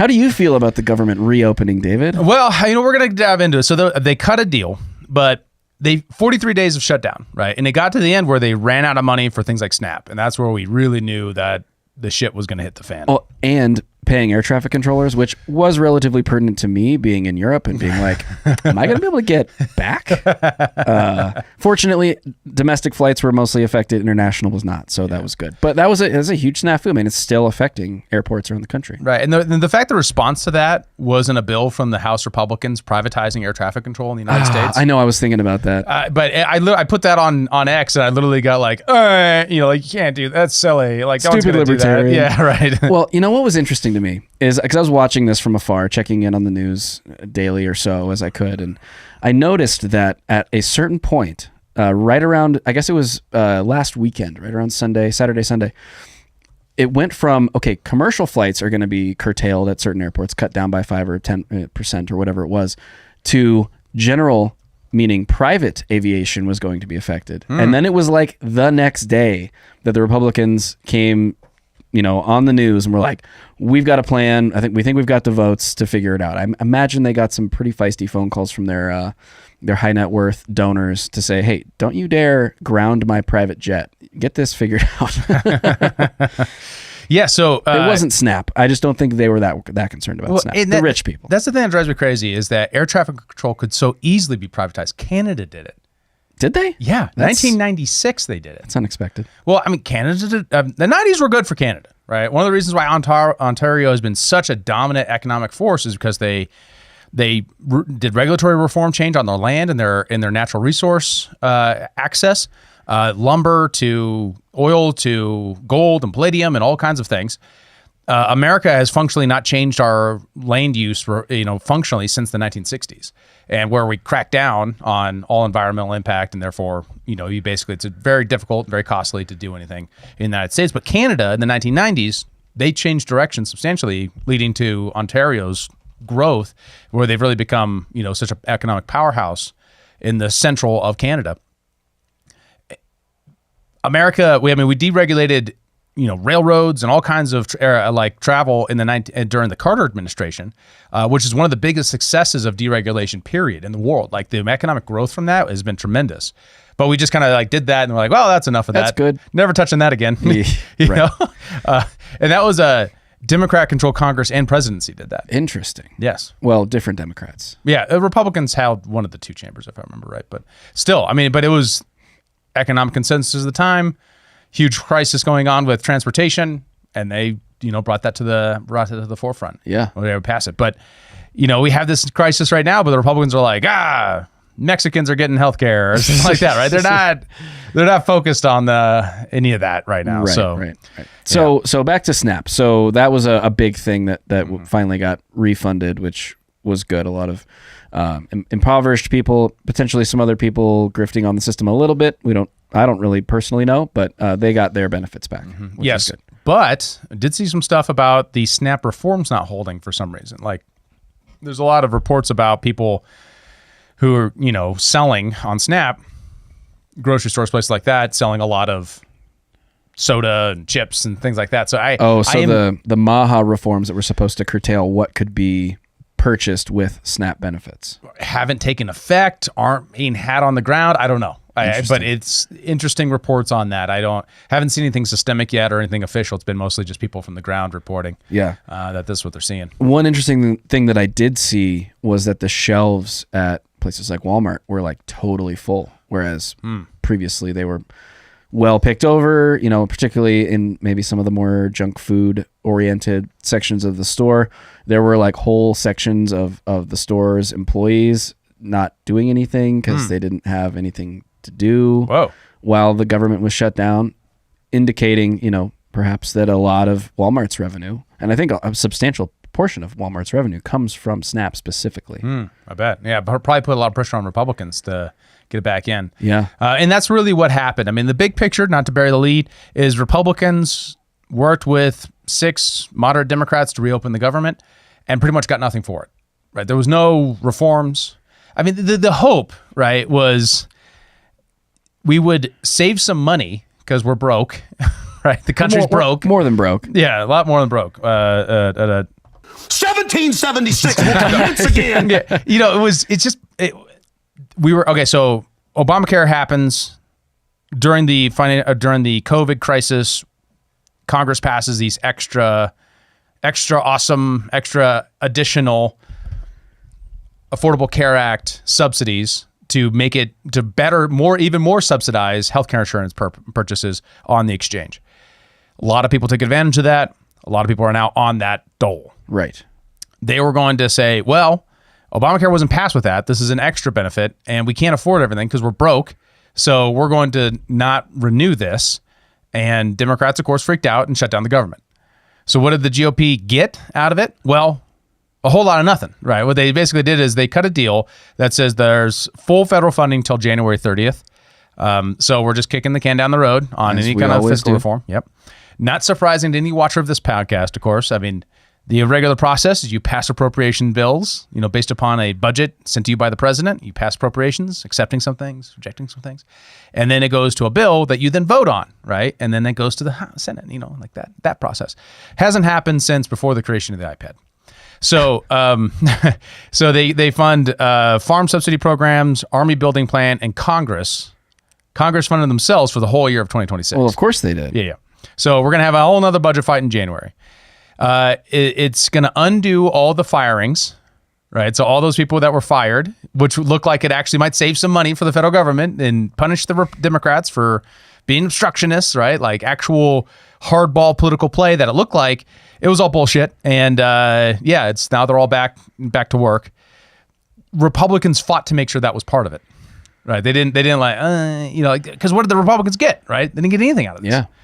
How do you feel about the government reopening, David? Well, we're going to dive into it. So they cut a deal, but 43 days of shutdown, right? And it got to the end where they ran out of money for things like SNAP. And that's where we really knew that the shit was going to hit the fan. Oh, and paying air traffic controllers, which was relatively pertinent to me being in Europe and being like, am I going to be able to get back? Fortunately, domestic flights were mostly affected. International was not. So that was good. But that was a huge snafu. I mean, it's still affecting airports around the country. Right. And the fact the response to that wasn't a bill from the House Republicans privatizing air traffic control in the United States. I know. I was thinking about that. But I put that on X and I literally got like, you can't do that. That's silly. Like, stupid libertarian. Do that. Yeah, right. Well, what was interesting to me is because I was watching this from afar, checking in on the news daily or so as I could, and I noticed that at a certain point, right around, I guess it was last weekend, right around Saturday, Sunday, it went from, okay, commercial flights are going to be curtailed at certain airports, cut down by 5 or 10% or whatever it was, to general, meaning private aviation was going to be affected. And then it was like the next day that the Republicans came on the news and we're like, we've got a plan. We think we've got the votes to figure it out. I imagine they got some pretty feisty phone calls from their high net worth donors to say, hey, don't you dare ground my private jet. Get this figured out. Yeah, so it wasn't SNAP. I just don't think they were that concerned about SNAP. The rich people. That's the thing that drives me crazy is that air traffic control could so easily be privatized. Canada did it. Did they? Yeah, 1996 they did it. That's unexpected. Well, I mean, Canada did, the 90s were good for Canada, right? One of the reasons why Ontario has been such a dominant economic force is because they did regulatory reform change on their land and their natural resource access, lumber to oil to gold and palladium and all kinds of things. America has functionally not changed our land use, functionally since the 1960s, and where we crack down on all environmental impact, and therefore, it's very difficult, very costly to do anything in the United States. But Canada in the 1990s, they changed direction substantially, leading to Ontario's growth, where they've really become, such an economic powerhouse in the central of Canada. America, we deregulated railroads and all kinds of travel in during the Carter administration, which is one of the biggest successes of deregulation period in the world. Like the economic growth from that has been tremendous. But we just kind of did that and we're like, well, that's enough of that. That's good. Never touching that again. Right. And that was a Democrat-controlled Congress and presidency did that. Interesting. Yes. Well, different Democrats. Yeah, the Republicans held one of the two chambers, if I remember right. But still, but it was economic consensus at the time. Huge crisis going on with transportation, and they, brought it to the forefront. Yeah, they would pass it. But, we have this crisis right now, but the Republicans are like, Mexicans are getting health care or something like that, right? They're not focused on any of that right now. Right. So back to SNAP. So that was a big thing that finally got refunded, which was good. A lot of impoverished people, potentially some other people grifting on the system a little bit. I don't really personally know, but they got their benefits back. Which yes, is good. But I did see some stuff about the SNAP reforms not holding for some reason. Like, there's a lot of reports about people who are, selling on SNAP, grocery stores, places like that, selling a lot of soda and chips and things like that. So the MAHA reforms that were supposed to curtail what could be purchased with SNAP benefits haven't taken effect, aren't being had on the ground. I don't know. But it's interesting reports on that. Haven't seen anything systemic yet or anything official. It's been mostly just people from the ground reporting that this is what they're seeing. One interesting thing that I did see was that the shelves at places like Walmart were totally full, whereas previously they were well picked over, particularly in maybe some of the more junk food oriented sections of the store. There were whole sections of the store's employees not doing anything because they didn't have anything to do while the government was shut down, indicating, perhaps that a lot of Walmart's revenue, and I think a substantial portion of Walmart's revenue comes from SNAP specifically. I bet. Yeah, but probably put a lot of pressure on Republicans to get it back in. Yeah. And that's really what happened. The big picture, not to bury the lead, is Republicans worked with 6 moderate Democrats to reopen the government and pretty much got nothing for it. Right? There was no reforms. The hope, right, was we would save some money because we're broke, right? The country's broke. More than broke. Yeah, a lot more than broke. 7 1976 will commence again. Yeah, so Obamacare happens during the COVID crisis. Congress passes these extra additional Affordable Care Act subsidies to make it even more subsidize healthcare insurance purchases on the exchange. A lot of people took advantage of that. A lot of people are now on that dole. Right. They were going to say, well, Obamacare wasn't passed with that. This is an extra benefit, and we can't afford everything because we're broke. So we're going to not renew this. And Democrats, of course, freaked out and shut down the government. So what did the GOP get out of it? Well, a whole lot of nothing, right? What they basically did is they cut a deal that says there's full federal funding till January 30th. So we're just kicking the can down the road on any kind of fiscal reform. Yep. Not surprising to any watcher of this podcast, of course. I mean, the irregular process is you pass appropriation bills, based upon a budget sent to you by the president. You pass appropriations, accepting some things, rejecting some things. And then it goes to a bill that you then vote on, right? And then it goes to the Senate, like that process. Hasn't happened since before the creation of the iPad. So so they fund farm subsidy programs, Army building plan, and Congress funded themselves for the whole year of 2026. Well, of course they did. Yeah. So we're going to have a whole nother budget fight in January. It's going to undo all the firings, right? So all those people that were fired, which look like it actually might save some money for the federal government and punish the Democrats for being obstructionists, right? Like actual hardball political play that it looked like. It was all bullshit. And it's now they're all back to work. Republicans fought to make sure that was part of it, right? They didn't because what did the Republicans get, right? They didn't get anything out of this. Yeah.